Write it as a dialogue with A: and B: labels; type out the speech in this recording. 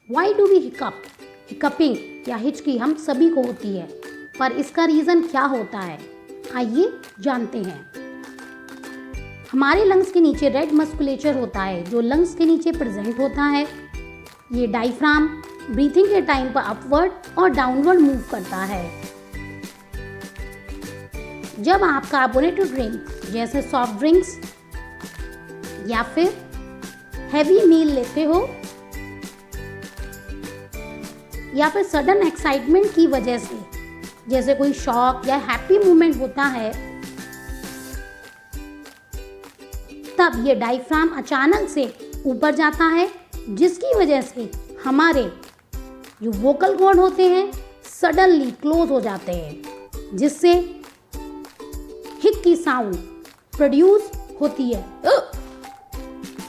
A: Y do we hiccup? Hiccuping या हिचकी हम सभी को होती है, पर इसका रीज़न क्या होता है, आइए जानते हैं। हमारे लंग्स के नीचे रेड मस्कुलेचर होता है जो लंग्स के नीचे प्रेजेंट होता है। ये डायफ्राम ब्रीथिंग के टाइम पर अपवर्ड और डाउनवर्ड मूव करता है। जब आप कार्बोनेटेड ड्रिंक जैसे सॉफ्ट ड्रिंक्स या फिर हैवी मील लेते हो या फिर सडन एक्साइटमेंट की वजह से जैसे कोई शॉक या हैप्पी मोमेंट होता है, तब ये डायफ्राम अचानक से ऊपर जाता है, जिसकी वजह से हमारे जो वोकल कॉर्ड होते हैं सडनली क्लोज हो जाते हैं, जिससे हिक की साउंड प्रोड्यूस होती है।